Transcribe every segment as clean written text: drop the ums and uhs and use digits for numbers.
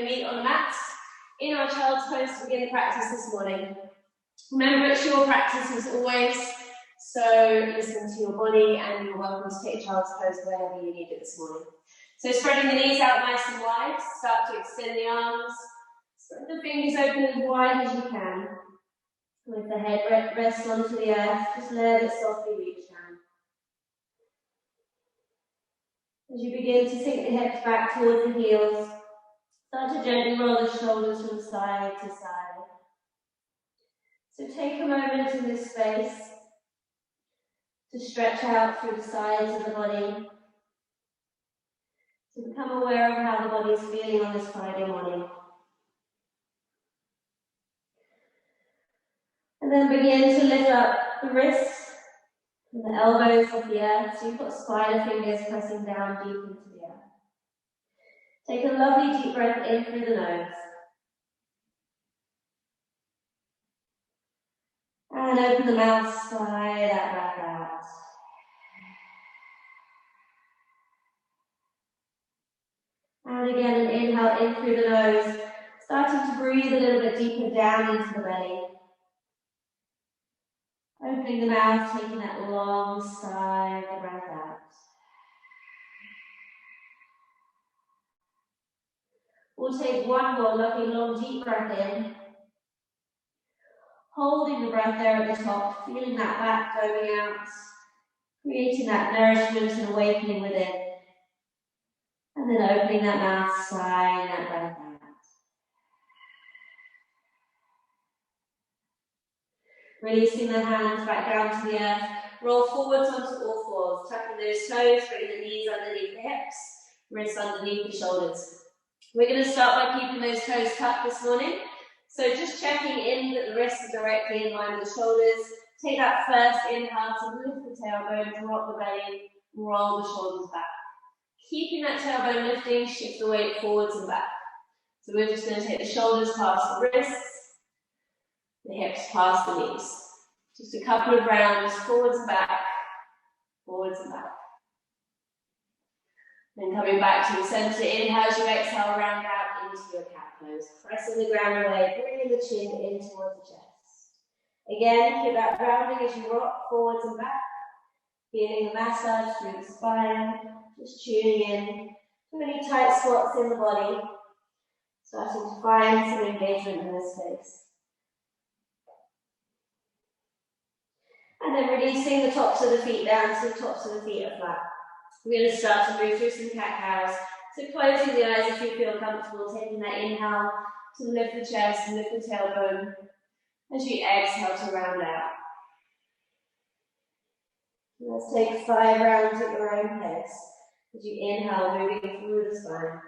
meet on the mats in our child's pose to begin the practice this morning. Remember, it's your practice as always, so listen to your body and you're welcome to take child's pose wherever you need it this morning. So spreading the knees out nice and wide, start to extend the arms, spread the fingers open as wide as you can. With the head rest onto the earth, just let it softly reach down. As you begin to sink the hips back towards the heels, start to gently roll the shoulders from side to side. So take a moment in this space to stretch out through the sides of the body, to become aware of how the body is feeling on this Friday morning. And then begin to lift up the wrists and the elbows off the earth, so you've got spider fingers pressing down deep into the earth. Take a lovely deep breath in through the nose. And open the mouth, sigh that breath out. And again, an inhale in through the nose, starting to breathe a little bit deeper down into the belly. Opening the mouth, taking that long sigh of the breath out. We'll take one more lovely long deep breath in. Holding the breath there at the top, feeling that back going out, creating that nourishment and awakening within. And then opening that mouth, sighing that breath out. Releasing the hands back down to the earth. Roll forwards onto all fours, tucking those toes, bringing the knees underneath the hips, wrists underneath the shoulders. We're going to start by keeping those toes tucked this morning. So just checking in that the wrists are directly in line with the shoulders. Take that first inhale to lift the tailbone, drop the belly, roll the shoulders back. Keeping that tailbone lifting, shift the weight forwards and back. So we're just going to take the shoulders past the wrists, the hips past the knees. Just a couple of rounds, forwards and back, forwards and back. Then coming back to the center, inhale as you exhale, round out into your cat pose. Pressing the ground away, bringing the chin in towards the chest. Again, keep that rounding as you rock forwards and back. Feeling the massage through the spine, just tuning in to any tight spots in the body. Starting to find some engagement in this space. And then releasing the tops of the feet down so the tops of the feet are flat. We're going to start to move through some cat-cows. So closing the eyes if you feel comfortable, taking that inhale to lift the chest and lift the tailbone as you exhale to round out. Let's take 5 rounds at your own pace as you inhale, moving through the spine.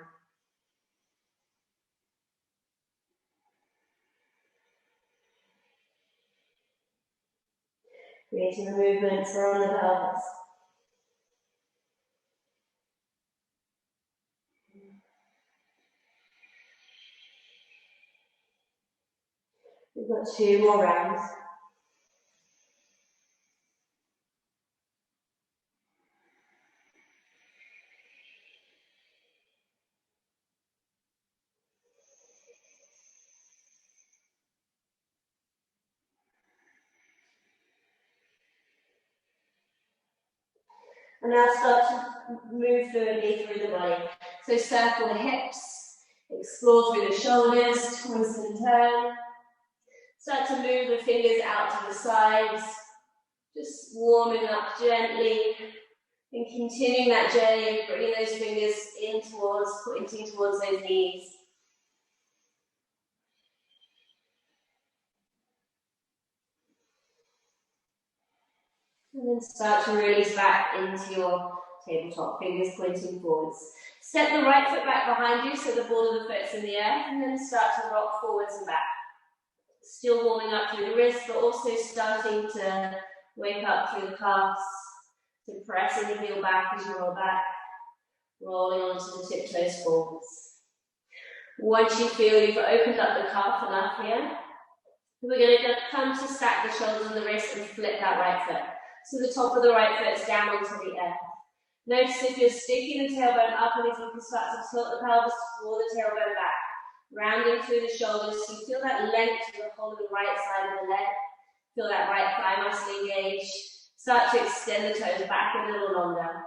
Creating the movement around the pelvis. We've got 2 more rounds. And now start to move fluidly through the body. So circle the hips, explore through the shoulders, twist and turn. Start to move the fingers out to the sides, just warming up gently and continuing that journey, bringing those fingers in towards, pointing towards those knees. And then start to release back into your tabletop, fingers pointing forwards. Step the right foot back behind you so the ball of the foot's in the air, and then start to rock forwards and back. Still warming up through the wrists, but also starting to wake up through the calves, to pressing the heel back as you roll back, rolling onto the tiptoes forwards. Once you feel you've opened up the calf enough here, we're going to come to stack the shoulders and the wrists and flip that right foot. So the top of the right foot is down onto the earth. Notice if you're sticking the tailbone up and if you can start to tilt the pelvis toward the tailbone back. Rounding through the shoulders, so you feel that length to the whole of the right side of the leg. Feel that right thigh muscle engage. Start to extend the toes back a little longer.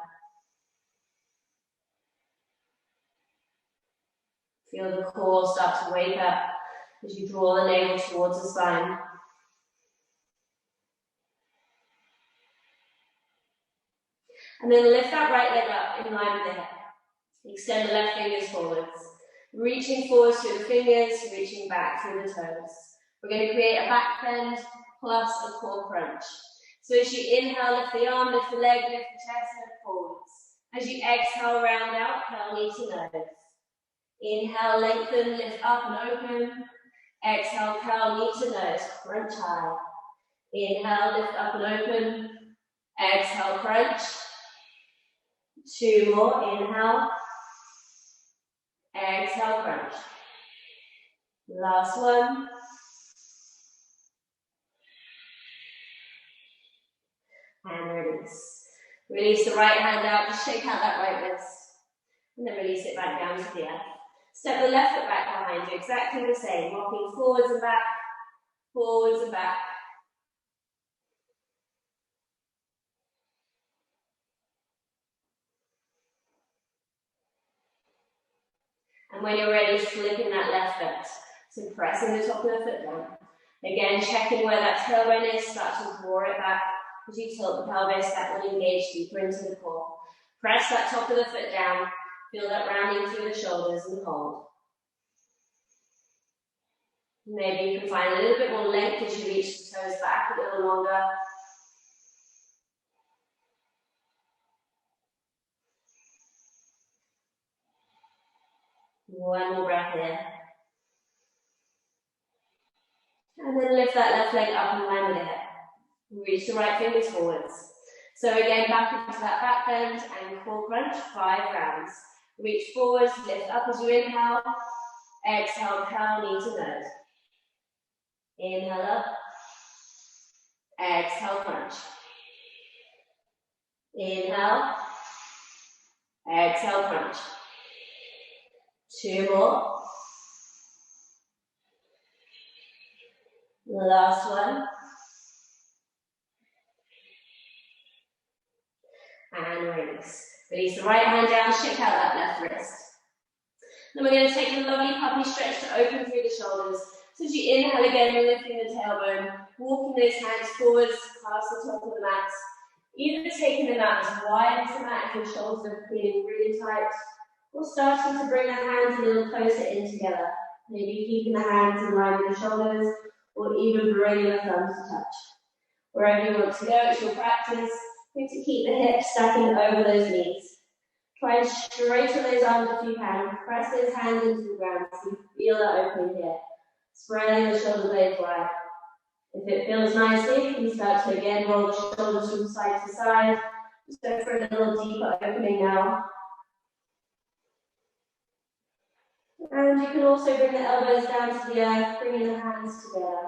Feel the core start to wake up as you draw the navel towards the spine. And then lift that right leg up in line with the hip. Extend the left fingers forwards. Reaching forwards through the fingers, reaching back through the toes. We're going to create a back bend plus a core crunch. So as you inhale, lift the arm, lift the leg, lift the chest, lift forwards. As you exhale, round out, curl knee to nose. Inhale, lengthen, lift up and open. Exhale, curl knee to nose, crunch high. Inhale, lift up and open. Exhale, crunch. 2 more, inhale. Exhale, crunch. Last one. And release. Release the right hand out, just shake out that right wrist. And then release it back down to the earth. Step the left foot back behind you, exactly the same. Rocking forwards and back, forwards and back. And when you're ready, flipping that left foot. So pressing the top of the foot down. Again, checking where that tailbone is, start to draw it back. As you tilt the pelvis, that will engage deeper into the core. Press that top of the foot down. Feel that rounding through the shoulders and hold. Maybe you can find a little bit more length as you reach the toes back a little longer. One more breath in. And then lift that left leg up and line with the hip. Reach the right fingers forwards. So again, back into that back bend and core crunch, 5 rounds. Reach forwards, lift up as you inhale. Exhale, curl knee to nose. Inhale up. Exhale, crunch. Inhale. Exhale, crunch. 2 more. Last one. And release. Release the right hand down, shake out that left wrist. Then we're going to take a lovely puppy stretch to open through the shoulders. So as you inhale again, you're lifting the tailbone, walking those hands forwards past the top of the mat. Either taking them out as wide as the mat if your shoulders are feeling really tight, or starting to bring the hands a little closer in together. Maybe keeping the hands in line with the shoulders, or even bringing the thumbs to touch. Wherever you want to go, it's your practice. Going to keep the hips stacking over those knees. Try and straighten those arms if you can. Press those hands into the ground so you feel that opening here. Spreading the shoulder blades wide. If it feels nicely, you can start to again roll the shoulders from side to side. Just go for a little deeper opening now. And you can also bring the elbows down to the earth, bringing the hands together.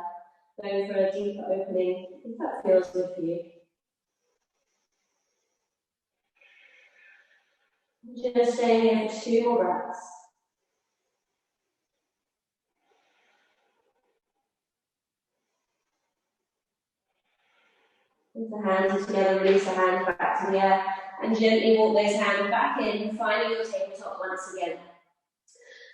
Going for a deeper opening, if that feels good for you. Just staying here for 2 more breaths. With the hands are together, release the hands back to the earth, and gently walk those hands back in, finding your tabletop once again.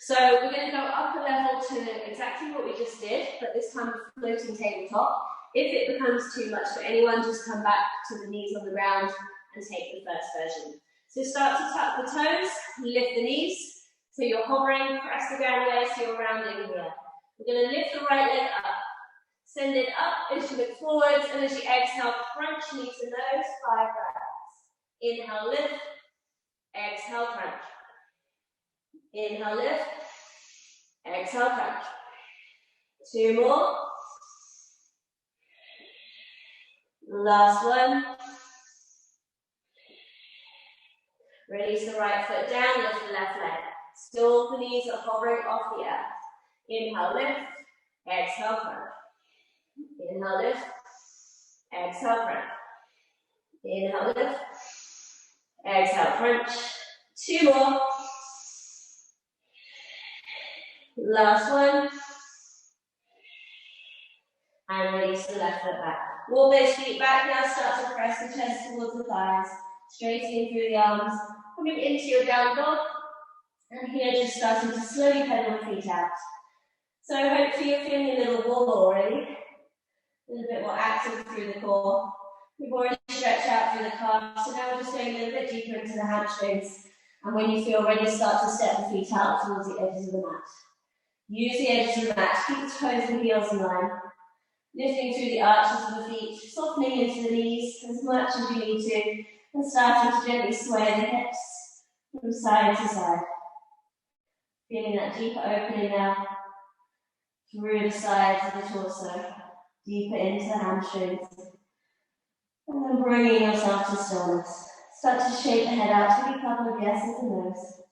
So we're going to go up a level to exactly what we just did, but this time a floating tabletop. If it becomes too much for anyone, just come back to the knees on the ground and take the first version. So start to tuck the toes, lift the knees. So you're hovering, press the ground away, so you're rounding here. We're going to lift the right leg up. Send it up as you look forwards, and as you exhale, crunch knee to nose, 5 rounds. Inhale, lift. Exhale, crunch. Inhale, lift. Exhale, crunch. 2 more. Last one. Release the right foot down, lift the left leg. Still the knees are hovering off the earth. Inhale, lift. Exhale, crunch. Inhale, lift. Exhale, crunch. Inhale, lift. Exhale, crunch. 2 more. Last one. And release the left foot back. Walk those feet back now, start to press the chest towards the thighs. Straightening through the arms. Coming into your down dog. And here just starting to slowly pedal the feet out. So hopefully you're feeling a little warm already. A little bit more active through the core. We've already stretched out through the calves, so now we're just going a little bit deeper into the hamstrings. And when you feel ready, start to step the feet out towards the edges of the mat. Use the edges of the mat, keep the toes and heels in line. Lifting through the arches of the feet, softening into the knees as much as you need to, and starting to gently sway the hips from side to side. Feeling that deeper opening now through the sides of the torso, deeper into the hamstrings. And then bringing yourself to stillness. Start to shake the head out, take a couple of yeses and nos.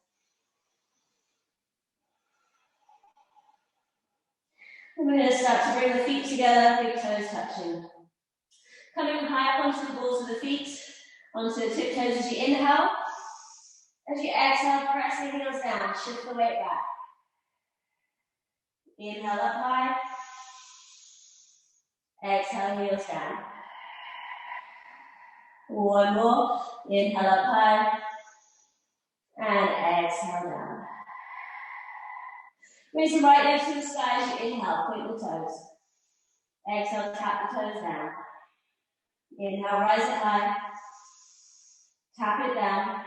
And we're going to start to bring the feet together, big toes touching. Coming high up onto the balls of the feet, onto the tiptoes as you inhale. As you exhale, press the heels down, shift the weight back. Inhale up high. Exhale, heels down. One more. Inhale up high. And exhale down. Raise the right leg to the sky as you inhale, point the toes. Exhale, tap the toes down. Inhale, rise it high. Tap it down.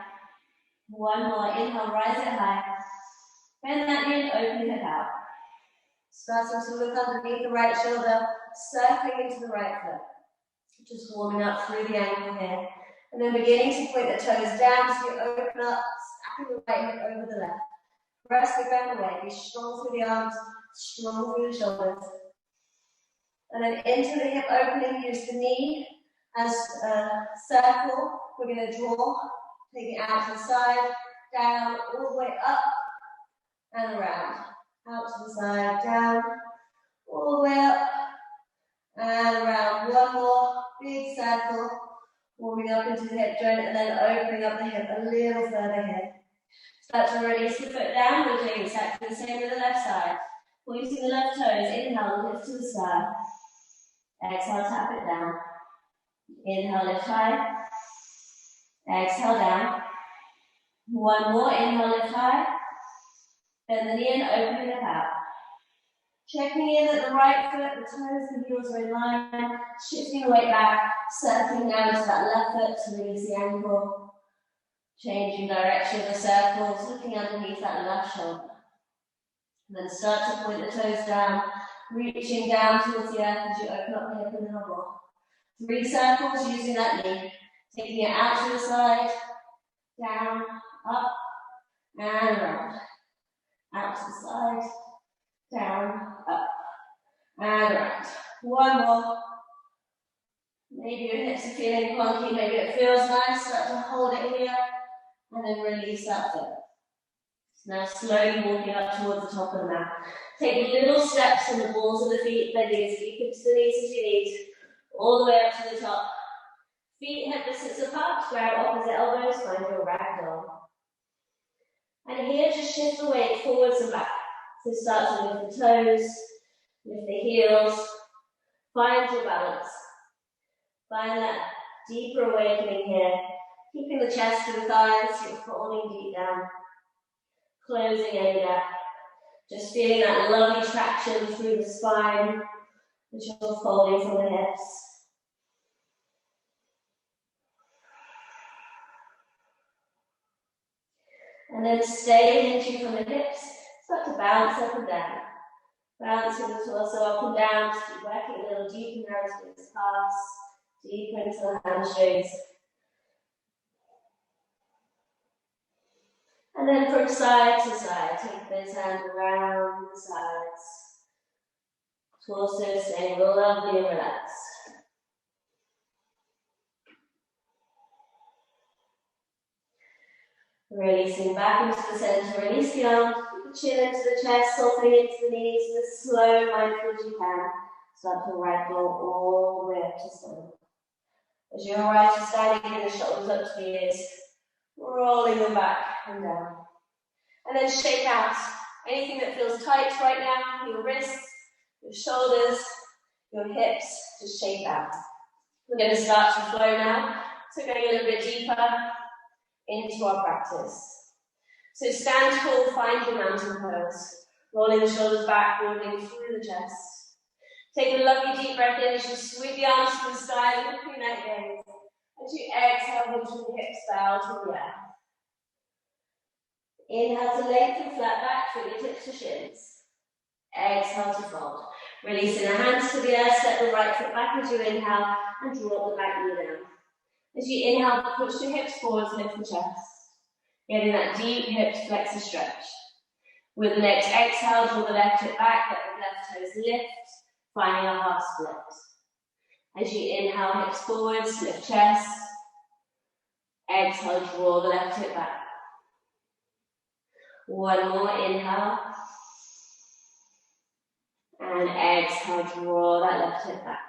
One more. Inhale, rise it high. Bend that knee and open the hip out. Starting to look underneath the right shoulder, circling into the right foot. Just warming up through the ankle here. And then beginning to point the toes down so you open up, snapping the right hip over the left. Press the ground away. Be strong through the arms, strong through the shoulders. And then into the hip opening, use the knee as a circle. We're going to draw, take it out to the side, down, all the way up and around. Out to the side, down, all the way up and around. One more big circle, warming up into the hip joint and then opening up the hip a little further here. Start to release the foot down. We're doing exactly the same with the left side. Pointing the left toes, inhale, lift to the sky. Exhale, tap it down. Inhale, lift high. Exhale, down. One more, inhale, lift high. Bend the knee and open the hip out. Checking in at the right foot, the toes and heels are in line. Shifting the weight back, circling down to that left foot to release the ankle. Changing direction of the circles, looking underneath that left shoulder. And then start to point the toes down, reaching down towards the earth as you open up the hip and elbow. 3 circles using that knee. Taking it out to the side, down, up, and around. Out to the side, down, up, and around. One more. Maybe your hips are feeling funky, maybe it feels nice. Start to hold it here, and then release that foot. Now slowly walking up towards the top of the mat. Take little steps in the balls of the feet, bending as deep into the knees as you need, all the way up to the top. Feet hip distance apart, grab opposite elbows, find your ragdoll. And here, just shift the weight forwards and back. So start to lift the toes, lift the heels, find your balance. Find that deeper awakening here. Keeping the chest to the thighs, you're falling deep down. Closing any gap. Just feeling that lovely traction through the spine, as you're folding from the hips. And then staying into from the hips, start to bounce up and down. Bouncing the torso up and down, just keep working a little deeper now into the calves, deeper into the hamstrings. And then from side to side, take those hands around the sides. Torso staying lovely and relaxed. Releasing back into the center, release the arms, keep the chin into the chest, softening into the knees, and as slow, mindful as you can. Start to ragdoll all the way up to stand. As you arrive to standing, bring the shoulders up to the ears, rolling them back and down. And then shake out Anything that feels tight right now, your wrists, your shoulders, your hips, just shake that. We're going to start to flow now, so going a little bit deeper into our practice. So stand tall, find your mountain pose. Rolling the shoulders back, broadening through the chest. Take a lovely deep breath in as you sweep the arms to the sky, lifting that gaze. As you exhale, into the hips bow to the earth. Inhale to lengthen, flat back, through your tips to shins. Exhale to fold. Releasing the hands to the earth, step the right foot back as you inhale and drop the back knee down. As you inhale, push your hips forwards, lift the chest. Getting that deep hip flexor stretch. With the next exhale, draw the left hip back, let the left toes lift, finding a half split. As you inhale, hips forwards, lift chest. Exhale, draw the left hip back. One more, inhale. And exhale, draw that left hip back.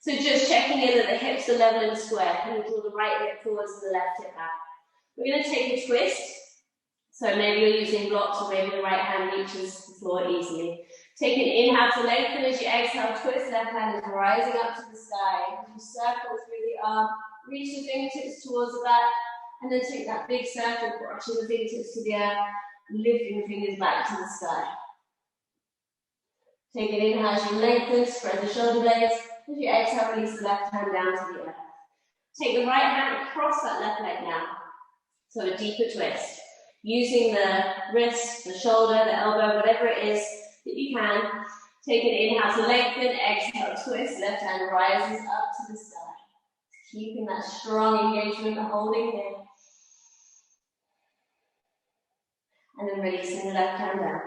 So just checking in that the hips are level and square. Can you draw the right hip forwards and the left hip back? We're going to take a twist. So maybe you're using blocks or maybe the right hand reaches the floor easily. Take an inhale to lengthen as you exhale, twist, left hand is rising up to the sky. As you circle through the arm, reach the fingertips towards the back, and then take that big circle, brushing the fingertips to the earth, lifting the fingers back to the sky. Take an inhale as you lengthen, spread the shoulder blades. As you exhale, release the left hand down to the earth. Take the right hand across that left leg now. So a deeper twist. Using the wrist, the shoulder, the elbow, whatever it is that you can. Take an inhale to lengthen, exhale, twist, left hand rises up to the sky. Keeping that strong engagement, holding here. And then releasing the left hand down.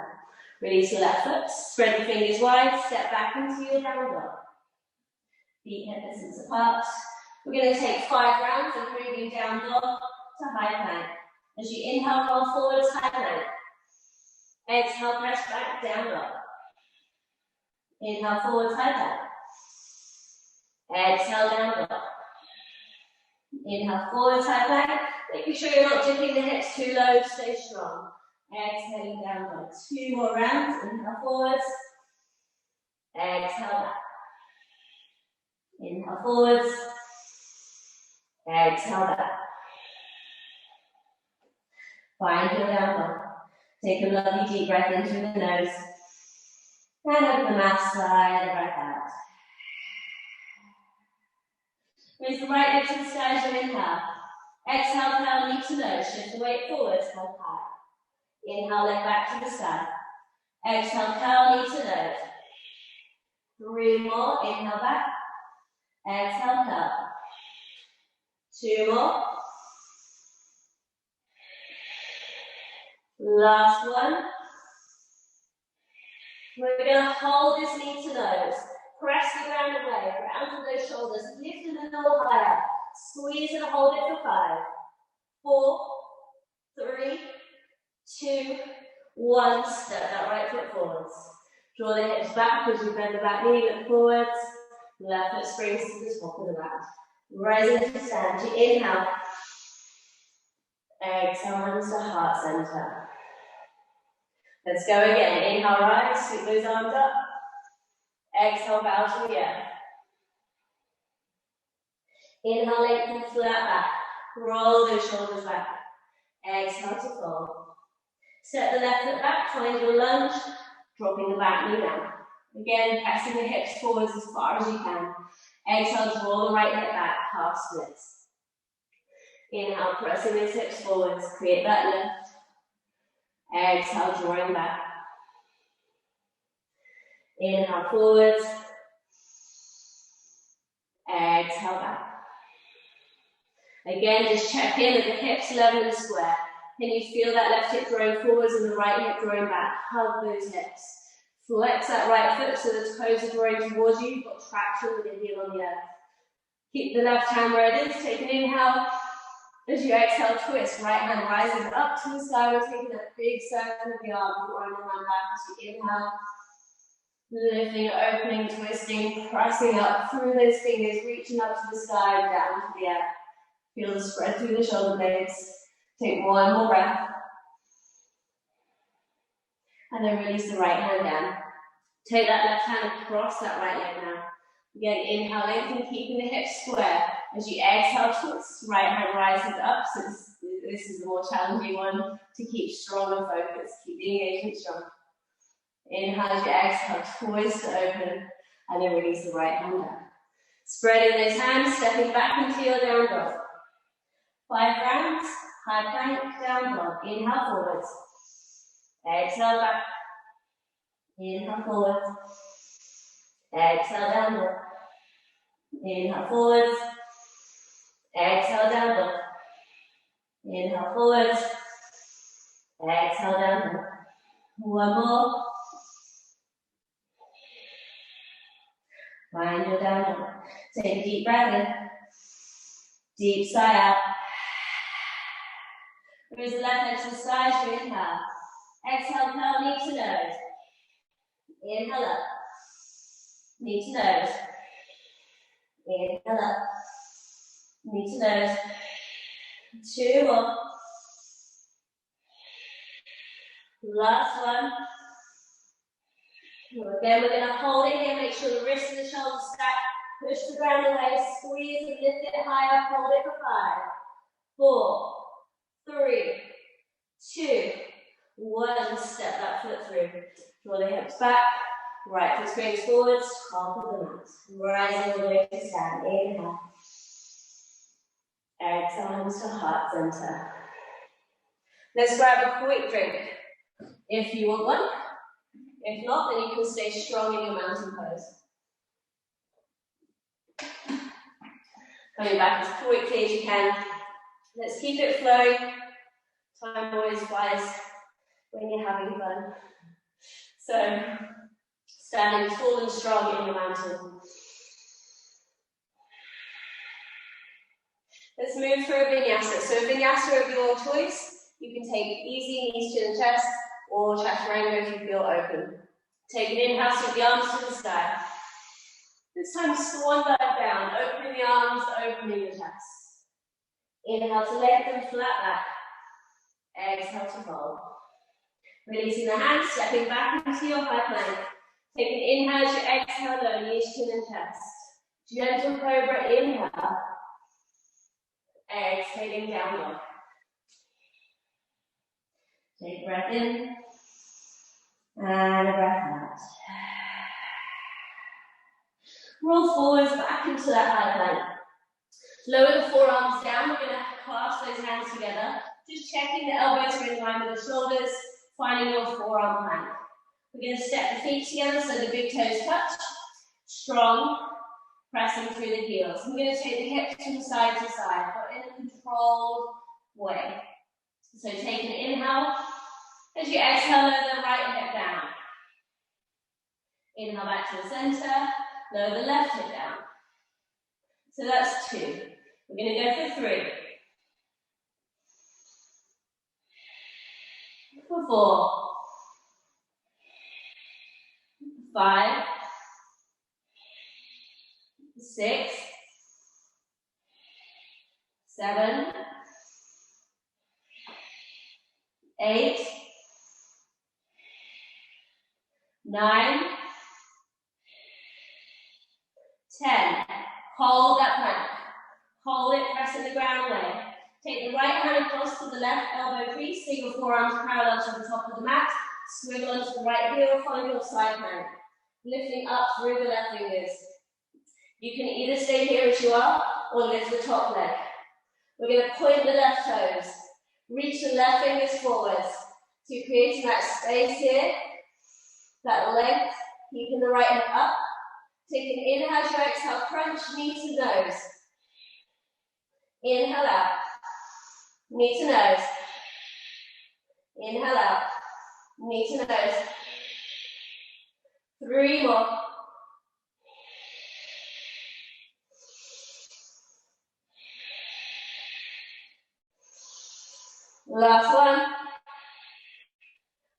Release the left foot, spread the fingers wide, step back into your down dog. Feet hip distance apart. We're going to take 5 rounds of moving down dog to high plank. As you inhale, roll forwards, high plank. Exhale, press back, down dog. Inhale, forwards, high plank. Exhale, down dog. Inhale, forwards, high plank. Making sure you're not dipping the hips too low, stay strong. Exhaling, down dog. 2 more rounds, inhale, forwards. Exhale, back. Inhale, forwards. Exhale, back. Find your down dog. Take a lovely deep breath in through the nose. And open the mouth, slide the breath out. Raise the right leg to the sky as you inhale. Exhale, curl knee to nose. Shift the weight forwards, head high. Inhale, leg back to the sky. Exhale, curl knee to nose. 3 more. Inhale, back. Exhale, curl. 2 more. Last one. We're going to hold this knee to nose. Press the ground away. Round to those shoulders. Lift them a little higher. Squeeze and hold it for 5, 4, 3, 2, 1. Step that right foot forwards. Draw the hips back as you bend the back knee, look forwards. Left foot springs to the top of the mat. Rising to stand. You inhale. Exhale, hands to heart center. Let's go again. Inhale, rise, sweep those arms up. Exhale, bow to the earth. Inhale, lengthen, flat back. Roll those shoulders back. Exhale to fold. Step the left foot back, find your lunge, dropping the back knee down. Again, pressing the hips forwards as far as you can. Exhale, draw the right hip back, half splits. Inhale, pressing those hips forwards, create that lift. Exhale, drawing back. Inhale, forwards. Exhale, back. Again, just check in that the hips level and square. Can you feel that left hip drawing forwards and the right hip drawing back? Hug those hips. Flex that right foot so the toes are drawing towards you. You've got traction with your heel on the earth. Keep the left hand where it is. Take an inhale. As you exhale, twist. Right hand rising up to the sky. We're taking that big circle of the arm. Drawing the hand back as you inhale. Lifting, opening, twisting, pressing up through those fingers, reaching up to the sky, down to the earth. Feel the spread through the shoulder blades. Take one more breath. And then release the right hand down. Take that left hand across that right leg now. Again, inhale, lengthen, keeping the hips square. As you exhale, twist, right hand rises up. So this is the more challenging one to keep strong and focused. Keep the engagement strong. Inhale as you exhale, twist to open, and then release the right hand down. Spreading those hands, stepping back into your down dog. 5 rounds, high plank, down dog. Inhale forwards. Exhale back. Inhale forwards. Exhale down dog. Inhale forwards. Exhale down dog. Inhale forwards. Exhale down dog. One more. Find your down dog. Take a deep breath in. Deep sigh out. Raise the left leg to the side as you inhale. Exhale, curl knee to nose. Inhale up. Knee to nose. Inhale up. Knee to nose. 2 more. Last one. Again, we're going to hold it here. Make sure the wrists and the shoulders stack. Push the ground away. Squeeze and lift it higher. Hold it for 5, 4, 3, 2, 1. Step that foot through. Draw the hips back. Right foot springs forwards. Half of the mat. Rising all the way to stand. Inhale. Exhale, hands to heart center. Let's grab a quick drink if you want one. If not, then you can stay strong in your mountain pose. Coming back as quickly as you can. Let's keep it flowing. Time always flies when you're having fun. So, standing tall and strong in your mountain. Let's move through a vinyasa. So a vinyasa of your choice. You can take easy knees to the chest or chaturanga if you feel open. Take an inhale, sweep the arms to the sky. This time swan dive down, opening the arms, opening the chest. Inhale to lengthen, flat back. Exhale to fold. Releasing the hands, stepping back into your high plank. Take an inhale as you exhale, low knees, chin and chest. Gentle cobra, inhale. Exhaling down dog. Take a breath in. And a breath out. Roll forwards back into that high plank. Lower the forearms down. We're going to clasp those hands together. Just checking the elbows are in line with the shoulders, finding your forearm plank. We're going to step the feet together so the big toes touch. Strong, pressing through the heels. I'm going to take the hips from side to side, but in a controlled way. So take an inhale. As you exhale, lower the right hip down. Inhale back to the center, lower the left hip down. So that's 2. We're going to go for 3. For 4. 5. 6. 7. 8. 9, 10. Hold that plank. Hold it, pressing the ground away. Take the right hand across to the left elbow crease, so your forearms parallel to the top of the mat. Swivel onto the right heel, find your side plank. Lifting up through the left fingers. You can either stay here as you are, or lift the top leg. We're going to point the left toes. Reach the left fingers forwards. So you're creating that space here. That length, keeping the right hip up. Take an inhale as you exhale, crunch knee to nose. Inhale out. Knee to nose. Inhale out. Knee to nose. 3 more. Last one.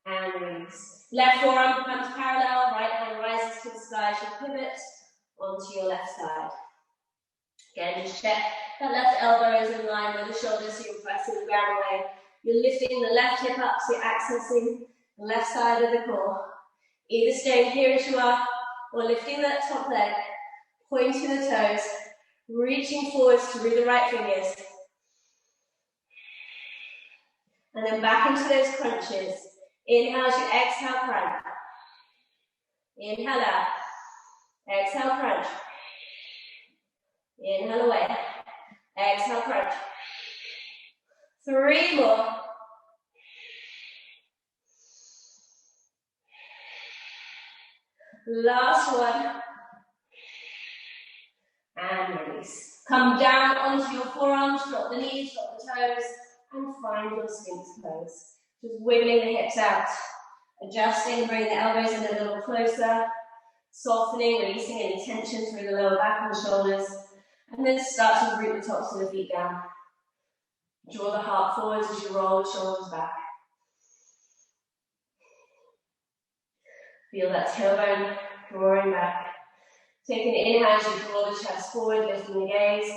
And release. Left forearm becomes parallel, right hand rises to the sky as you pivot onto your left side. Again, just check that left elbow is in line with the shoulder, so you're pressing the ground away. You're lifting the left hip up, so you're accessing left side of the core. Either staying here as you are, or lifting that top leg, pointing the toes, reaching forwards through the right fingers. And then back into those crunches. Inhale as you exhale, crunch. Inhale out. Exhale, crunch. Inhale away. Exhale, crunch. 3 more. Last one. And release. Come down onto your forearms, drop the knees, drop the toes, and find your Sphinx pose. Just wiggling the hips out. Adjusting, bring the elbows in a little closer. Softening, releasing any tension through the lower back and the shoulders. And then start to root the tops of the feet down. Draw the heart forwards as you roll the shoulders back. Feel that tailbone drawing back. Take an inhale as you draw the chest forward, lifting the gaze.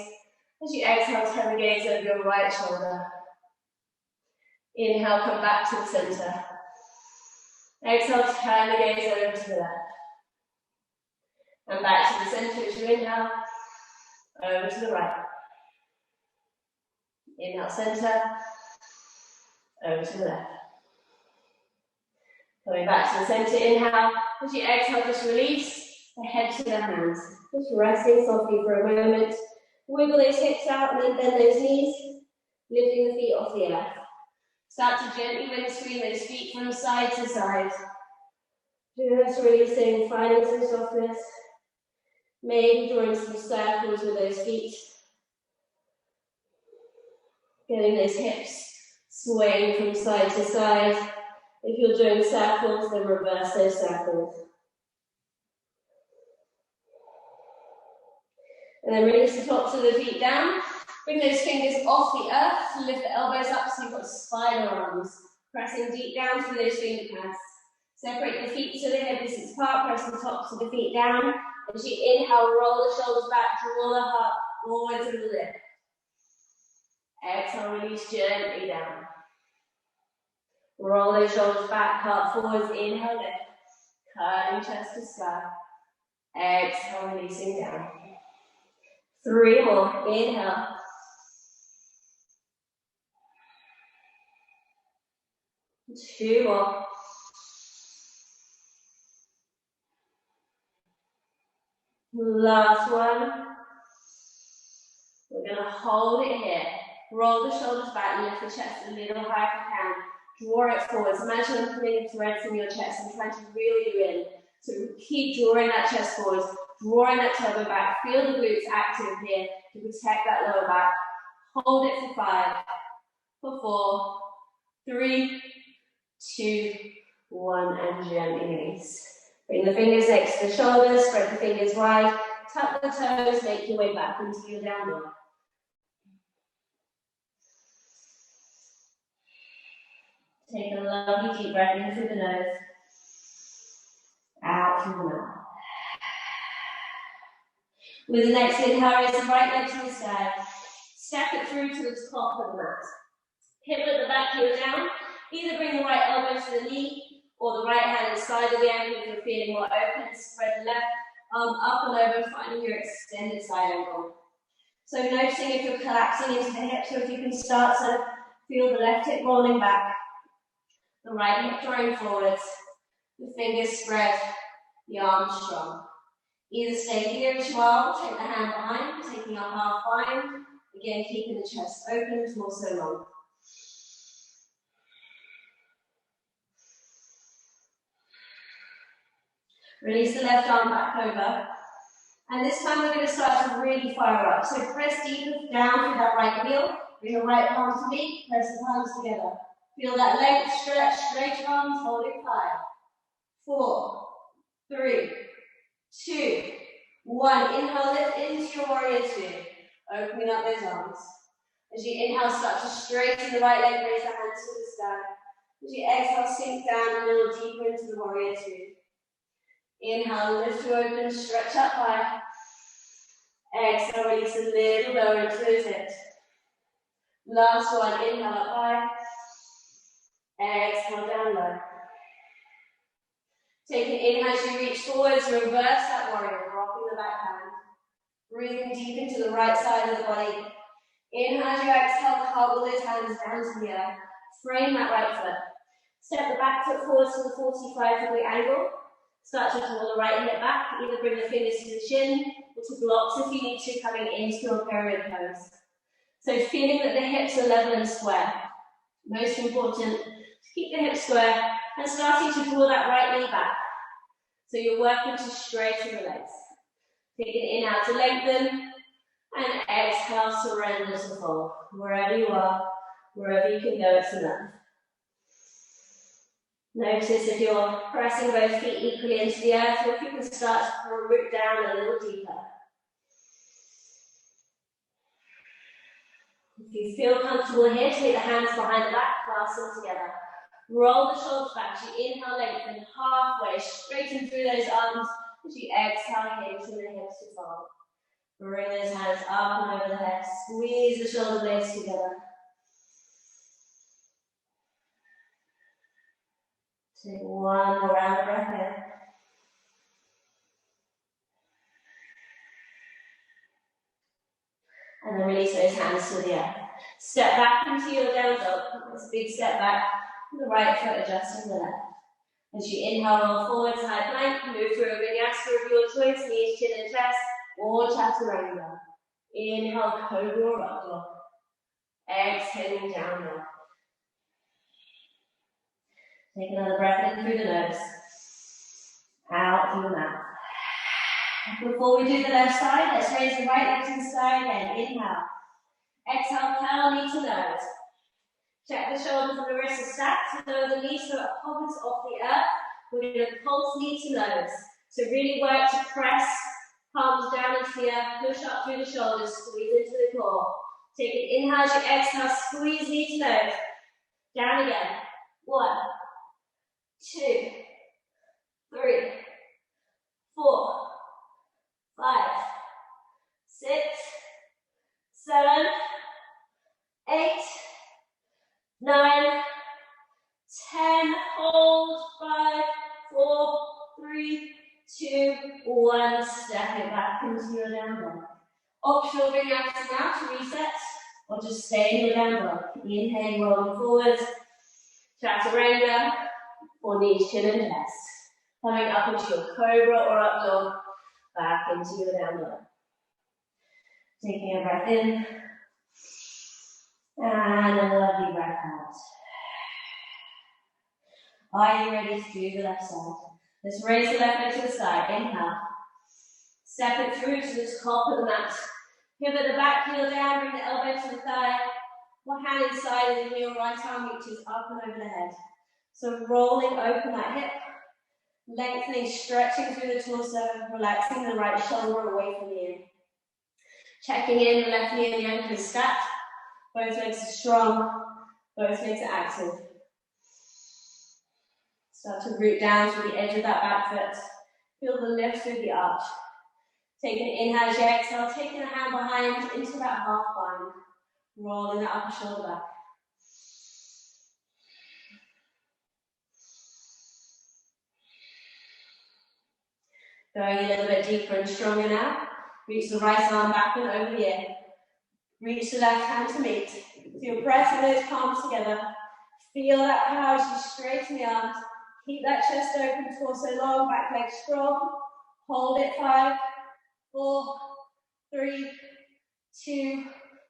As you exhale, turn the gaze over your right shoulder. Inhale, come back to the center. Exhale, turn the gaze over to the left. And back to the center as you inhale, over to the right. Inhale, center, over to the left. Coming back to the center, inhale. As you exhale, just release the head to the hands. Just resting softly for a moment. Wiggle those hips out and then bend those knees, lifting the feet off the earth. Start to gently windscreen those feet from side to side. Just releasing, finding some softness. Maybe drawing some circles with those feet. Getting those hips swaying from side to side. If you're doing circles, then reverse those circles. And then release the tops of the feet down. Bring those fingers off the earth. Lift the elbows up so you've got spider arms. Pressing deep down through those finger pads. Separate the feet to the hip distance apart. Press the tops of the feet down. As you inhale, roll the shoulders back. Draw the heart forwards and lift. Exhale, release gently down. Roll those shoulders back, heart forwards. Inhale, lift. Curling chest to sky. Exhale, releasing down. 3 more. Inhale. Two more. Last one. We're going to hold it here. Roll the shoulders back, lift the chest a little higher if you can. Draw it forwards. Imagine I'm pulling threads in your chest and trying to reel you in. So keep drawing that chest forwards, drawing that tailbone back. Feel the glutes active here to protect that lower back. Hold it for 5, for 4, 3, 2, 1, and gently release. Bring the fingers next to the shoulders, spread the fingers wide, tuck the toes, make your way back into your down dog. Take a lovely deep breath in through the nose, out through the mouth. With the next inhale, raise the right leg to the sky. Step it through to the top of the mat. Hip at the back, heel down. Either bring the right elbow to the knee or the right hand inside of the ankle if you're feeling more open. Spread the left arm up and over, finding your extended side angle. So noticing if you're collapsing into the hips, or if you can start to feel the left hip rolling back, the right hip drawing forwards, the fingers spread, the arms strong. Either stay here as well, take the hand behind, taking our half bind. Again, keeping the chest open, torso long. Release the left arm back over. And this time we're going to start to really fire up. So press deep down through that right heel. Bring the right palm to meet, press the palms together. Feel that length, stretch, straight arms, hold it 5, 4, 3, 2, 1. Inhale, lift into your warrior 2. Opening up those arms. As you inhale, start to straighten the right leg, raise the hands to the sky. As you exhale, sink down a little deeper into the warrior 2. Inhale, lift to open, stretch up high. Exhale, release a little lower into those hips. Last one, inhale up high. Exhale, down low. Take an inhale as you reach forwards, reverse that warrior, rocking the back hand. Breathing deep into the right side of the body. Inhale as you exhale, cartwheel those hands down to the earth. Frame that right foot. Step the back foot forwards to the 45-degree angle. Start to draw the right hip back. Either bring the fingers to the shin or to blocks if you need to, coming into your pyramid pose. So feeling that the hips are level and square. Most important, to keep the hips square and starting to draw that right knee back. So you're working to straighten the legs. Take an inhale to lengthen and exhale, surrender to fold. Wherever you are, wherever you can go, it's enough. Notice if you're pressing both feet equally into the earth, or if you can start to root down a little deeper. If you feel comfortable here, take the hands behind the back, clasp them together. Roll the shoulders back as you inhale, lengthen halfway, straighten through those arms. As you exhale, hinge the hips to fold. Bring those hands up and over the head. Squeeze the shoulder blades together. Take one more round of breath in. And then release those hands to the earth. Step back into your down dog. This big step back. The right foot adjusting the left. As you inhale, roll forward to high plank. Move through a vinyasa of your choice. Knees, chin and chest. Or chaturanga. Inhale, cobra or up dog. Exhaling down dog. Take another breath in through the nose. Out through the mouth. Before we do the left side, let's raise the right leg to the sky again. Inhale. Exhale, curl knee to nose. Check the shoulders and the wrists are stacked. Lower the knees so it hovers off the earth. We're going to pulse knee to nose. So really work to press palms down into the earth. Push up through the shoulders. Squeeze into the core. Take an inhale as you exhale. Squeeze knee to nose. Down again. 1, 2, 3, 4, 5, 6, 7, 8, 9, 10. Hold. 5, 4, 3, 2, 1. Step it back into your down dog. Optional vinyasa now to reset, or just stay in your down dog. Inhale, rolling forwards. Chaturanga, or knees, chin and chest. Coming up into your cobra or up dog. Back into your down dog. Taking a breath in. And a lovely breath out. Are you ready to do the left side? Let's raise the left leg to the sky. Inhale. Step it through to the top of the mat. Pivot the back heel down, bring the elbow to the thigh. One hand inside and then your right arm reaches up and over the head. So rolling open that hip. Lengthening, stretching through the torso, relaxing the right shoulder away from the ear. Checking in, the left knee and the ankle is stacked. Both legs are strong, both legs are active. Start to root down to the edge of that back foot. Feel the lift through the arch. Take an inhale as you exhale, taking a hand behind into that half bind. Rolling that upper shoulder back. Going a little bit deeper and stronger now. Reach the right arm back and over the ear. Reach the left hand to meet. So you're pressing those palms together. Feel that power as you straighten the arms. Keep that chest open, torso long, back leg strong. Hold it. 5, 4, 3, 2,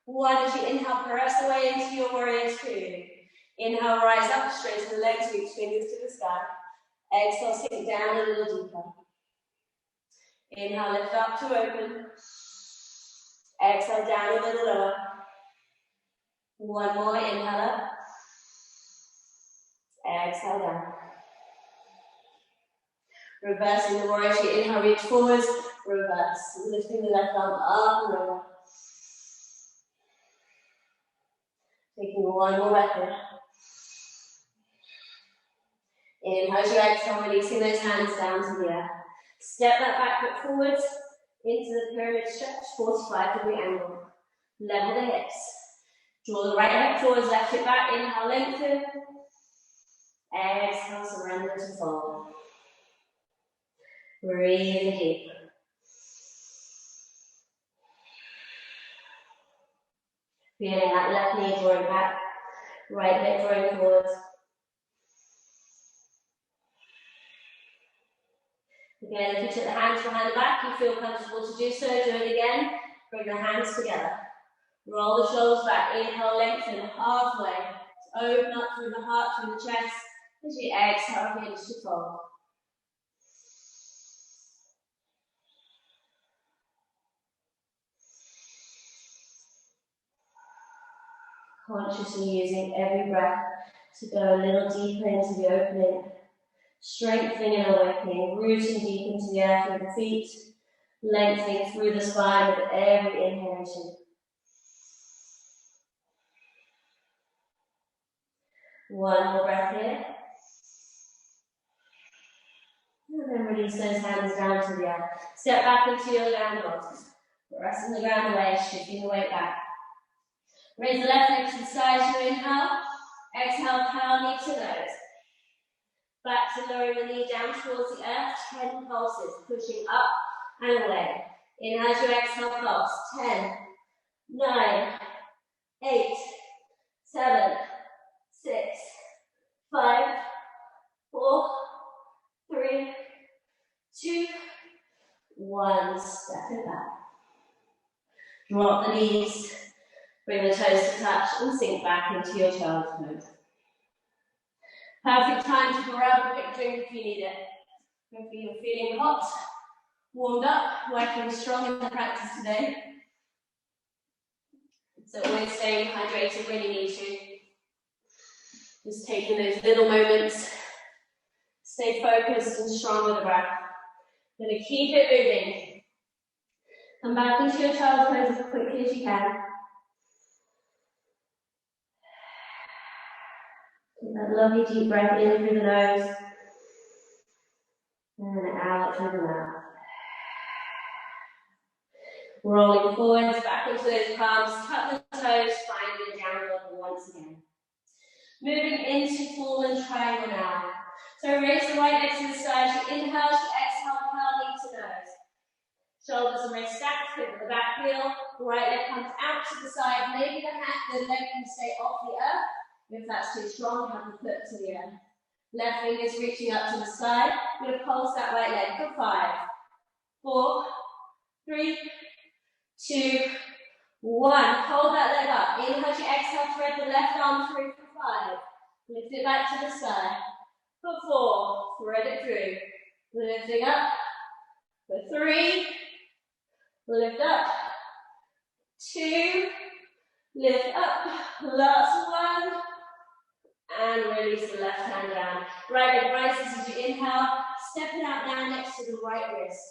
1. As you inhale, press away into your warrior 2. Inhale, rise up, straighten the legs, reach fingers to the sky. Exhale, sink down a little deeper. Inhale, lift up to open. Exhale, down a little lower. One more, inhale up. Exhale down. Reversing the warrior, you inhale, reach forwards, reverse. Lifting the left arm up and over. Taking one more breath in. Inhale, as you exhale, releasing those hands down to the earth. Step that back foot forwards into the pyramid stretch, 45-degree angle. Level the hips. Draw the right hip towards left hip back. Inhale, lengthen. Exhale, surrender to fold. Breathing deep. Feeling that left knee drawing back, right leg drawing forward. Again, if you took the hands behind the back, you feel comfortable to do so. Do it again. Bring the hands together. Roll the shoulders back. Inhale, lengthen halfway. Open up through the heart, through the chest. As you exhale, finish to fold. Consciously using every breath to go a little deeper into the opening. Strengthening and awakening, rooting deep into the earth through the feet, lengthening through the spine with every inhalation. One more breath here. And then release those hands down to the earth. Step back into your downward. Resting the ground away, shifting the weight back. Raise the left leg to the side as you inhale. Exhale, power knee to nose. Back to lowering the knee down towards the earth. 10 pulses, pushing up and away. Inhale as you exhale, pulse. 10, 9, 8, 7, 6, 5, 4, 3, 2, 1. Step it back. Drop the knees. Bring the toes to touch and sink back into your child's pose. Perfect time to grab a quick drink if you need it. Hopefully you're feeling hot, warmed up, working strong in the practice today. So always staying hydrated when you need to. Just taking those little moments. Stay focused and strong with the breath. Going to keep it moving. Come back into your child's pose as quickly as you can. Take that lovely deep breath in through the nose and out through the mouth. Rolling forwards, back into those palms, tuck the toes, finding downward dog once again. Moving into fallen triangle now. So raise the right leg to the side, you inhale, you exhale, power knee to nose. Shoulders and wrists stacked, pivot the back heel, right leg comes out to the side, maybe the leg can stay off the earth. If that's too strong, have the foot to the earth. Left finger's reaching up to the side. You're going to pulse that right leg for 5, 4, 3, 2, 1. Hold that leg up. Inhale, you exhale, thread the left arm through for 5. Lift it back to the side. For 4, thread it through. Lifting up. For 3, lift up. 2, lift up. Last one. And release the left hand down. Right leg rises as you inhale. Step it out down next to the right wrist.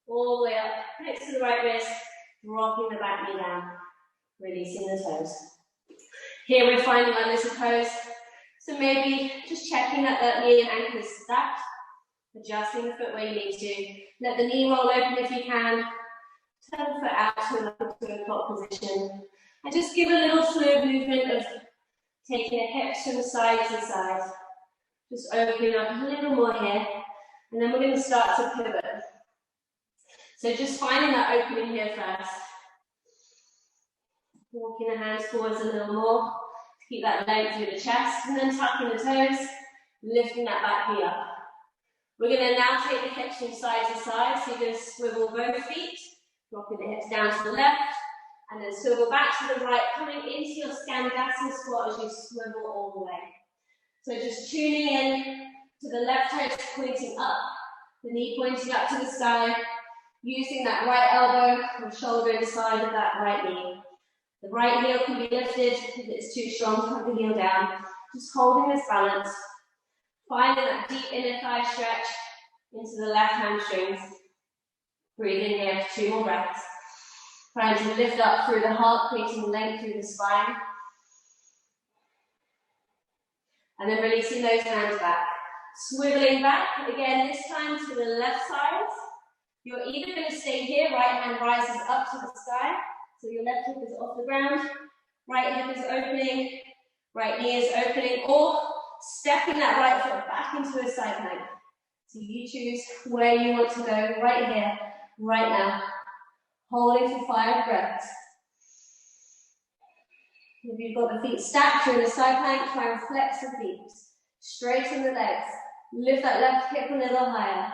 All the way up next to the right wrist. Dropping the back knee down. Releasing the toes. Here we're finding our little pose. So maybe just checking that that knee and ankle is stacked. Adjusting the foot where you need to. Let the knee roll open if you can. Turn the foot out to a 2 o'clock position. And just give a little fluid movement of taking the hips from side to side. Just opening up a little more here. And then we're going to start to pivot. So just finding that opening here first. Walking the hands forwards a little more. To keep that length through the chest. And then tucking the toes. Lifting that back knee up. We're going to now take the hips from side to side. So you're going to swivel both feet. Dropping the hips down to the left. And then swivel back to the right, coming into your Skandasana squat as you swivel all the way. So just tuning in to the left toes pointing up, the knee pointing up to the sky, using that right elbow and shoulder inside of that right knee. The right heel can be lifted if it's too strong, tuck the heel down. Just holding this balance, finding that deep inner thigh stretch into the left hamstrings. Breathing here for 2 more breaths. Trying to lift up through the heart, creating length through the spine. And then releasing those hands back. Swiveling back, again, this time to the left side. You're either going to stay here, right hand rises up to the sky. So your left hip is off the ground. Right hip is opening. Right knee is opening. Or stepping that right foot back into a side plank. So you choose where you want to go right here, right now. Hold it for 5 breaths. If you've got the feet stacked, you're in a side plank, try and flex the feet. Straighten the legs. Lift that left hip a little higher.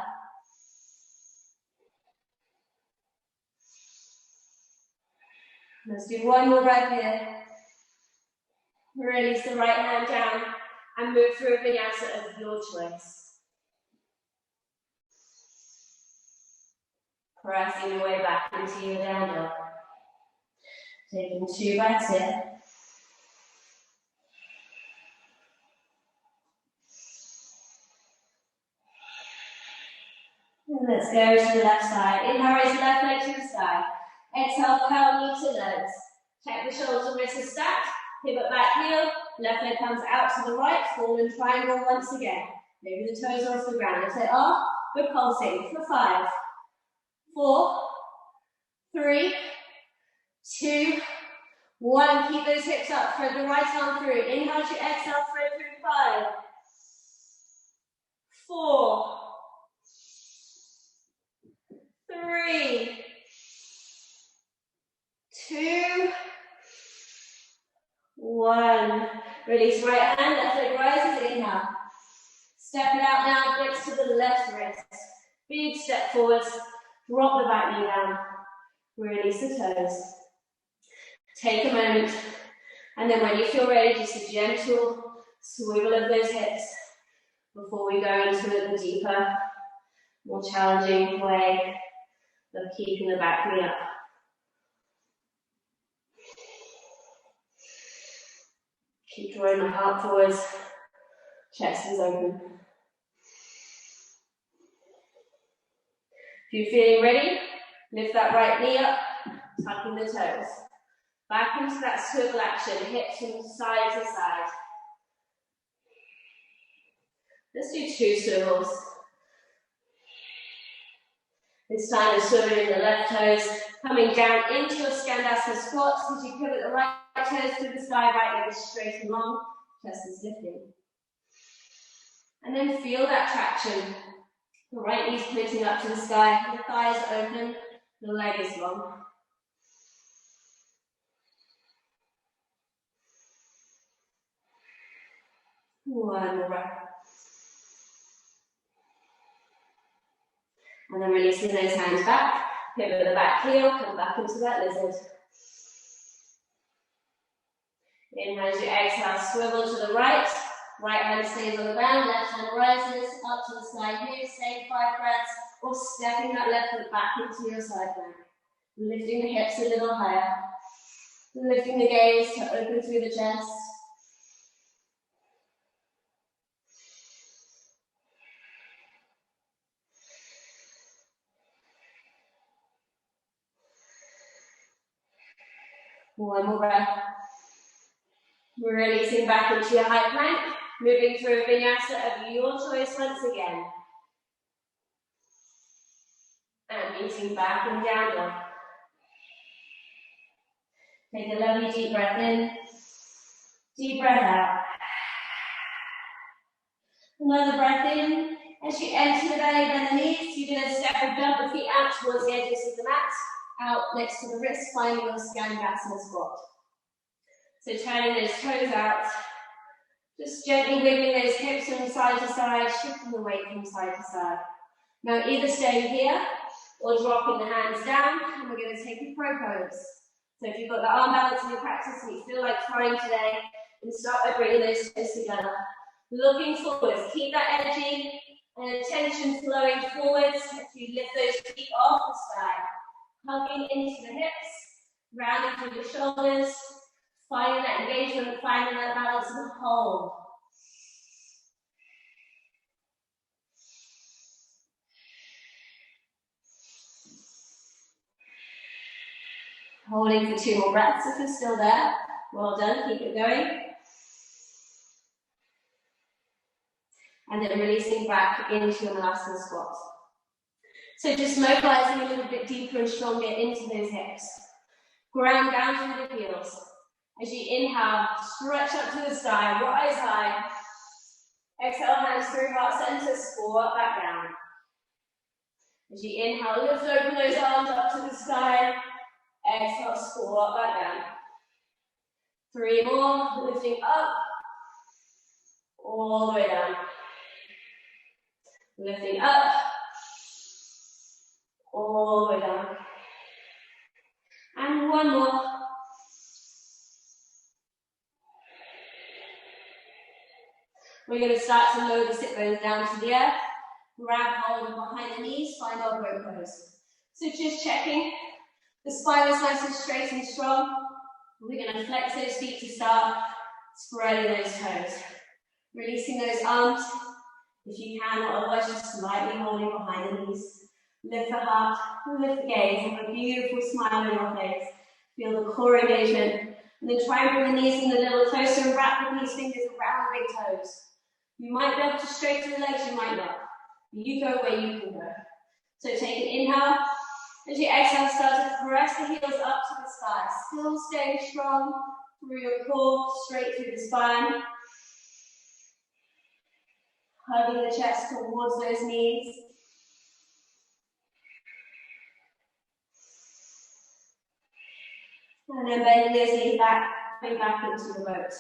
Let's do one more breath here. Release the right hand down and move through a vinyasa of your choice. Pressing your way back into your down dog. Taking 2 breaths here. And let's go to the left side. Inhale, raise the left leg to the sky. Exhale, curl knee to nose. Check the shoulders and wrists are stacked. Pivot back heel. Left leg comes out to the right. Fallen triangle once again. Maybe the toes are off the ground. If they are, we're pulsing for 5, 4, 3, 2, 1. Keep those hips up. Thread the right arm through. Inhale to exhale. Thread through. 5, 4, 3, 2, 1. Release right hand, left leg rises, inhale. Step it out now, grips to the left wrist. Big step forwards, drop the back knee down. Release the toes. Take a moment, and then when you feel ready, just a gentle swivel of those hips before we go into the deeper, more challenging way of keeping the back knee up. Keep drawing the heart forwards, chest is open. If you're feeling ready, lift that right knee up, tucking the toes. Back into that swivel action, hips from side to side. Let's do 2 swivels. This time is swiveling the left toes, coming down into your Skandasana squat. As you pivot the right toes to the sky, right leg is straight and long, chest is lifting. And then feel that traction. The right knee's pointing up to the sky, the thighs open, the leg is long. One more breath. And then releasing those hands back, pivot the back heel, come back into that lizard. Inhale as you exhale, swivel to the right. Right hand stays on the ground, left hand rises, up to the side here, same 5 breaths, or stepping that left foot back into your side plank. Lifting the hips a little higher. Lifting the gaze to open through the chest. One more breath. We're releasing back into your high plank, moving through a vinyasa of your choice once again. And meeting back in down dog. Take a lovely deep breath in, deep breath out. Another breath in. As you empty the belly, bend the knees, you're going to step and jump the feet out towards the edges of the mat, out next to the wrist, finding your Skandasana squat. So turning those toes out, just gently wiggling those hips from side to side, shifting the weight from side to side. Now either stay here or dropping the hands down, and we're going to take a crow pose. So if you've got the arm balance in your practice and you feel like trying today, then start by bringing those toes together. Looking forwards, keep that energy and attention flowing forwards as you lift those feet off the sky. Hugging into the hips, rounding through the shoulders, finding that engagement, finding that balance and hold. Holding for 2 more breaths if you're still there. Well done, keep it going. And then releasing back into your Malasana squat. So just mobilizing a little bit deeper and stronger into those hips. Ground down through the heels. As you inhale, stretch up to the sky, rise high. Exhale, hands through heart center, squat back down. As you inhale, lift open those arms up to the sky. Exhale, squat back down. 3 more, lifting up, all the way down. Lifting up, all the way down. And 1 more. We're going to start to lower the sit bones down to the earth. Grab hold behind the knees, find our boat pose. So just checking, the spine is nice and straight and strong. We're going to flex those feet to start, spreading those toes. Releasing those arms, if you can, or otherwise just slightly holding behind the knees. Lift the heart, lift the gaze, have a beautiful smile on your face. Feel the core engagement. And then try and bring the knees and the little toes, so wrap the knees, fingers around the big toes. You might be able to straighten the legs, you might not. You go where you can go. So take an inhale. As you exhale, start to press the heels up to the sky. Still staying strong through your core, straight through the spine. Hugging the chest towards those knees. And then bending those knees back, coming back into the boat.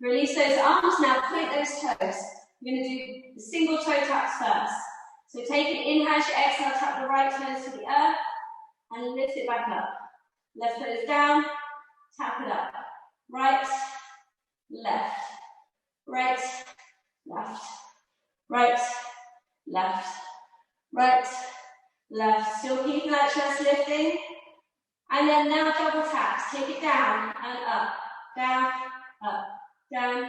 Release those arms, now point those toes. We're going to do the single toe taps first. So take an inhale, as you exhale, tap the right toes to the earth, and lift it back up. Left toes down, tap it up. Right, left, right, left, right, left, right, left. Still keeping that chest lifting. And then now double taps. Take it down and up, down, up, down,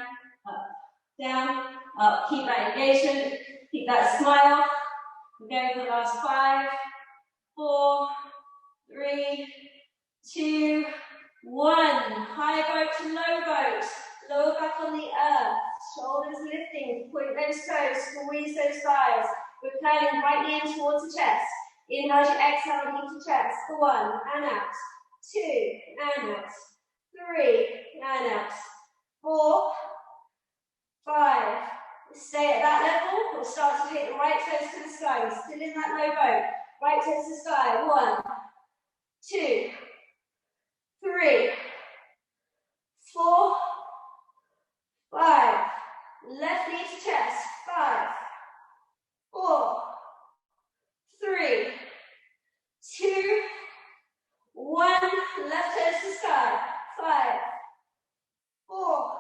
up, down, up. Keep that engagement, keep that smile. We're going for the last 5, 4, 3, 2, 1. High boat to low boat. Lower back on the earth. Shoulders lifting. Point those toes. Squeeze those thighs. We're curling right knee in towards the chest. Inhale as you exhale, knee to chest. For 1, and out. 2, and out. 3, and out. 4, 5. Stay at that level. We'll start to take the right toes to the sky. We're still in that low boat. Right toes to the sky. 1, 2, 3, 4, 5. Left knee to chest. 5, 4, 3, 2, 1. Left toes to sky. 5, 4,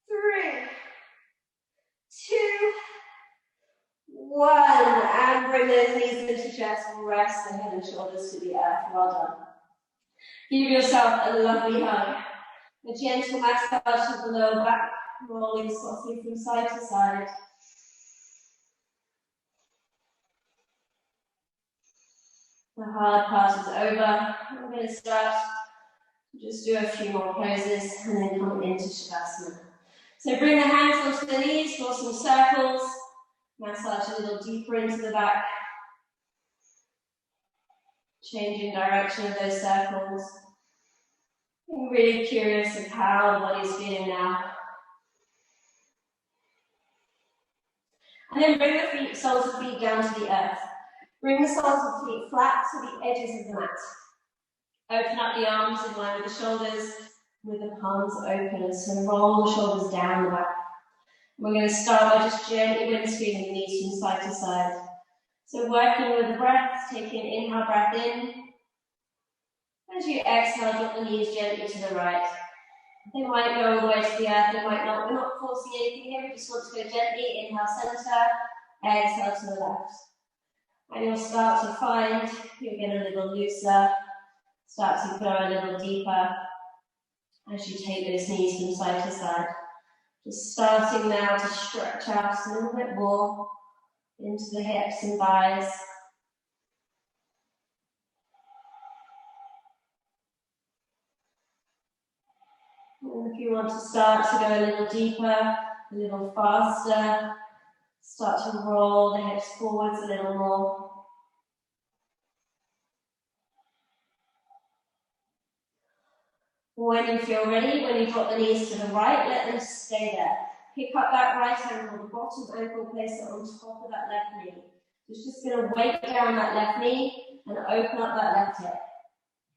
3, 2, 1. And bring those knees into chest and rest the head and shoulders to the earth. Well done. Give yourself a lovely hug. A gentle massage of the lower back, rolling softly from side to side. The hard part is over. We're going to start to just do a few more poses and then come into Shavasana. So bring the hands onto the knees, draw some circles, massage a little deeper into the back. Changing direction of those circles. I'm really curious of how the body's feeling now. And then bring the feet, soles of feet down to the earth. Bring the soles of feet flat to the edges of the mat. Open up the arms in line with the shoulders, with the palms open. So roll the shoulders down the back. We're going to start by just gently windscreening the knees from side to side. So working with the breath, taking an inhale breath in. As you exhale, drop the knees gently to the right. They might go all the way to the earth, they might not. We're not forcing anything here, we just want to go gently. Inhale center, exhale to the left. And you'll start to find you'll get a little looser, start to go a little deeper as you take those knees from side to side. Just starting now to stretch out a little bit more into the hips and thighs. And if you want to start to go a little deeper, a little faster, start to roll the hips forwards a little more. When you feel ready, when you drop the knees to the right, let them stay there. Pick up that right ankle, the bottom ankle, place it on top of that left knee. It's just going to weight down that left knee and open up that left hip.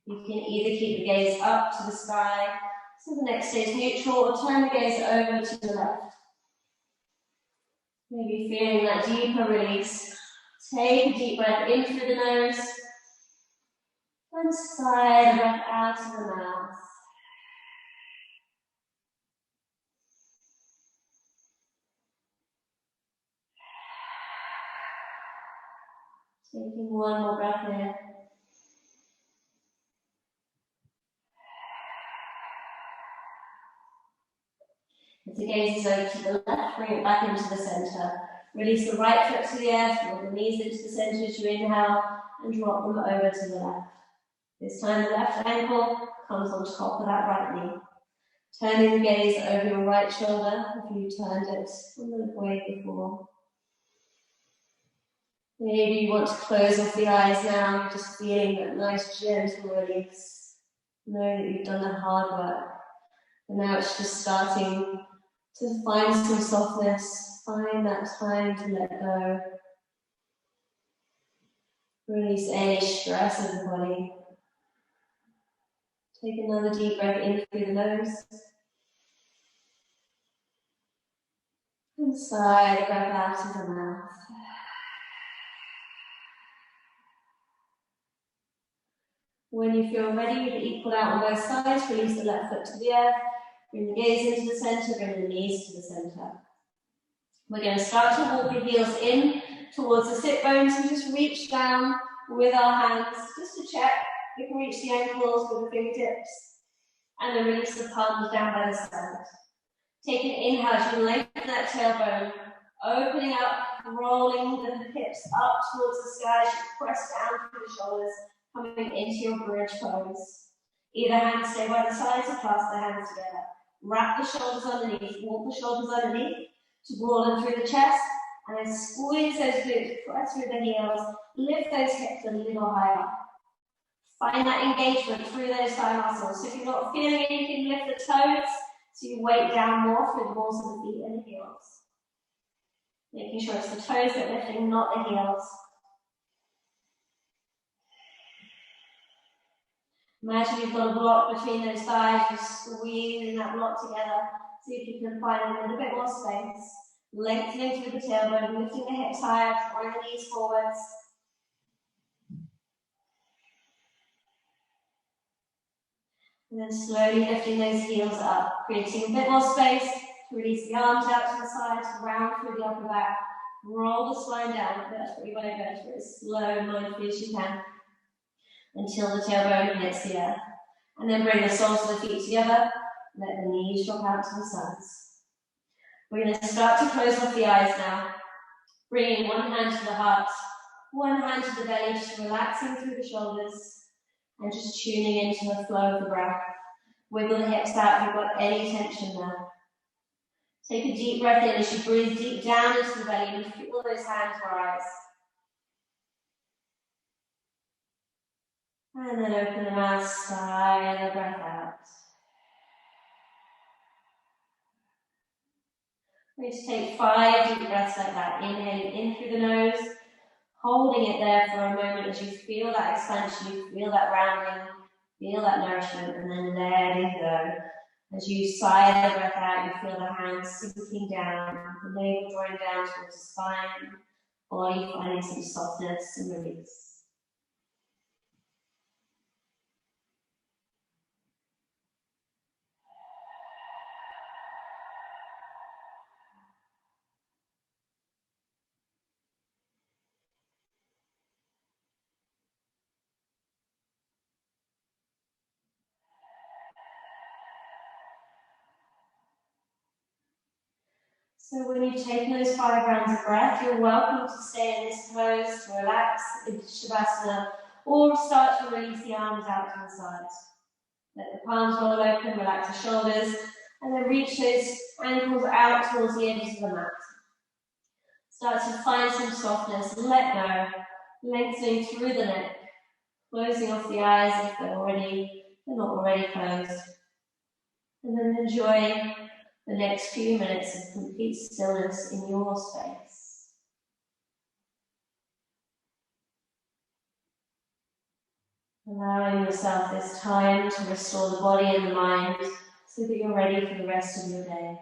You can either keep the gaze up to the sky, so the neck stays neutral, or turn the gaze over to the left. Maybe feeling that deeper release. Take a deep breath in through the nose, and sigh the breath out of the mouth. Taking one more breath in. As the gaze is over to the left, bring it back into the center. Release the right foot to the earth, draw the knees into the center as you inhale, and drop them over to the left. This time the left ankle comes on top of that right knee. Turning the gaze over your right shoulder if you turned it a little way before. Maybe you want to close off the eyes now, just feeling that nice gentle release. Know that you've done the hard work. And now it's just starting to find some softness, find that time to let go. Release any stress of the body. Take another deep breath in through the nose. And sigh the breath out of the mouth. When you feel ready, you equal out on both sides. Release the left foot to the earth. Bring the gaze into the center, bring the knees to the center. We're going to start to walk the heels in towards the sit bones and just reach down with our hands, just to check. We can reach the ankles with the fingertips, and then release the palms down by the side. Take an inhale as you lengthen that tailbone, opening up, rolling the hips up towards the sky as you press down through the shoulders, coming into your bridge pose. Either hand stay by the sides or clasp the hands together. Wrap the shoulders underneath, walk the shoulders underneath to broaden through the chest, and then squeeze those glutes, press through the heels, lift those hips a little higher. Find that engagement through those thigh muscles. So if you're not feeling anything, lift the toes, so you weight down more through the balls of the feet and the heels. Making sure it's the toes that are lifting, not the heels. Imagine you've got a block between those thighs, just squeezing that block together. See if you can find a little bit more space. Lengthening through the tailbone, lifting the hips higher, drawing the knees forwards. And then slowly lifting those heels up, creating a bit more space to release the arms out to the sides, round through the upper back. Roll the spine down, vertebrae by vertebrae, as slow and mindfully as you can, until the tailbone hits the earth. And then bring the soles of the feet together, let the knees drop out to the sides. We're going to start to close off the eyes now. Bringing one hand to the heart, one hand to the belly, just relaxing through the shoulders, and just tuning into the flow of the breath. Wiggle the hips out if you've got any tension there. Take a deep breath in as you breathe deep down into the belly and feel those hands rise. And then open the mouth, sigh the breath out. We're going to take 5 deep breaths like that, inhaling in through the nose, holding it there for a moment as you feel that expansion, you feel that rounding, feel that nourishment, and then letting go. As you sigh the breath out, you feel the hands sinking down, the navel drawing down towards the spine, body finding some softness and release. So when you've taken those 5 rounds of breath, you're welcome to stay in this pose, to relax into Shavasana, or start to release the arms out to the sides. Let the palms roll open, relax the shoulders, and then reach those ankles out towards the edges of the mat. Start to find some softness, let go, lengthening through the neck, closing off the eyes if they're not already closed. And then enjoy the next few minutes of complete stillness in your space. Allowing yourself this time to restore the body and the mind so that you're ready for the rest of your day.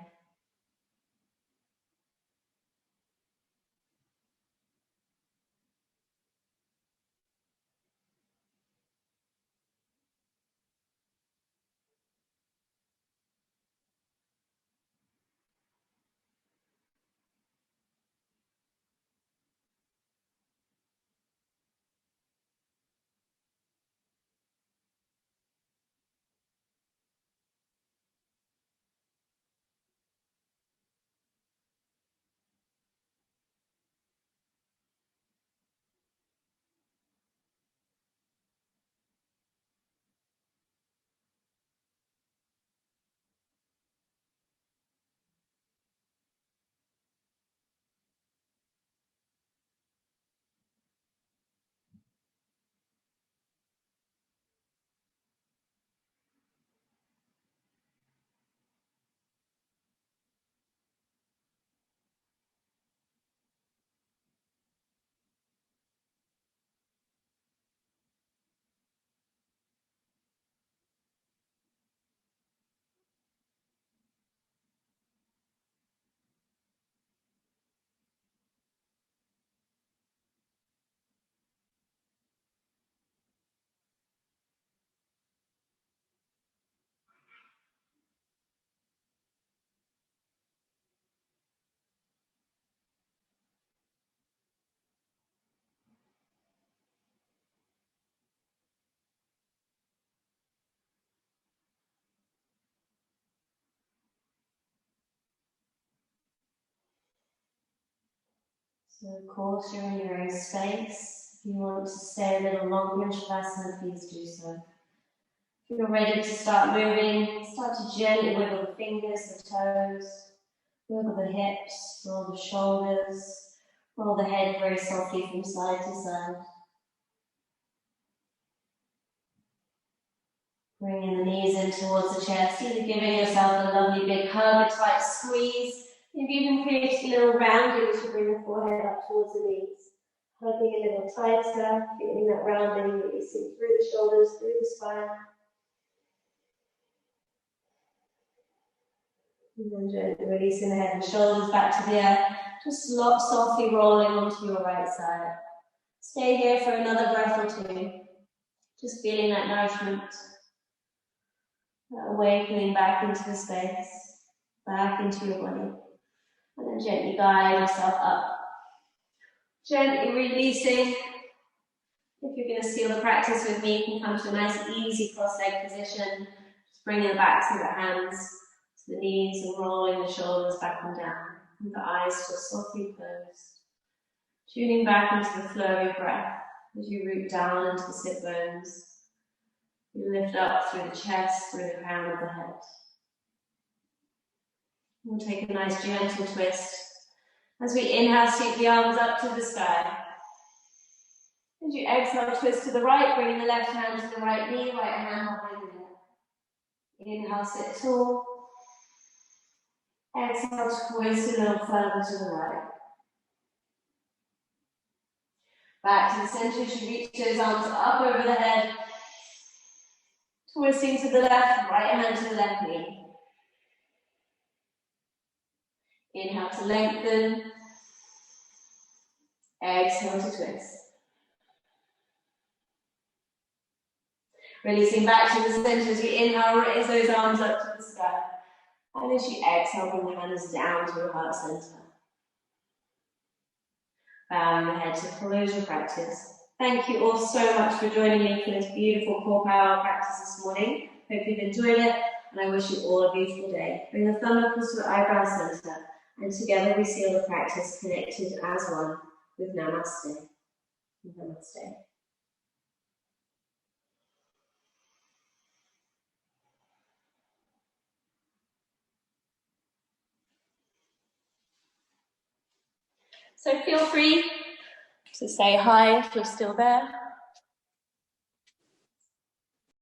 So of course you're in your own space. If you want to stay a little longer in Shavasana, please do so. If you're ready to start moving, start to gently wiggle the fingers, the toes, wiggle the hips, roll the shoulders, roll the head very softly from side to side. Bringing the knees in towards the chest, either giving yourself a lovely big hug, a tight squeeze. Maybe even create a little rounding as you bring the forehead up towards the knees. Hugging a little tighter, feeling that rounding, releasing through the shoulders, through the spine. And then gently releasing the head and shoulders back to the earth. Just softly rolling onto your right side. Stay here for another breath or two. Just feeling that nourishment. That awakening back into the space. Back into your body. And then gently guide yourself up. Gently releasing. If you're going to seal the practice with me, you can come to a nice easy cross-leg position. Just bringing the backs of the hands to the knees and rolling the shoulders back and down. With the eyes just softly closed. Tuning back into the flow of your breath as you root down into the sit bones. You lift up through the chest, through the crown of the head. We'll take a nice gentle twist. As we inhale, sweep the arms up to the sky. As you exhale, twist to the right, bringing the left hand to the right knee, right hand behind the neck. Inhale, sit tall. Exhale, twist a little further to the right. Back to the center as you reach those arms up over the head. Twisting to the left, right hand to the left knee. Inhale to lengthen. Exhale to twist. Releasing back to the center as you inhale, raise those arms up to the sky. And as you exhale, bring the hands down to your heart center. Bowing the head to close your practice. Thank you all so much for joining me for this beautiful core power practice this morning. Hope you've enjoyed it, and I wish you all a beautiful day. Bring the thumb up to the eyebrow center, and together we seal the practice connected as one with Namaste. Namaste. So feel free to say hi if you're still there.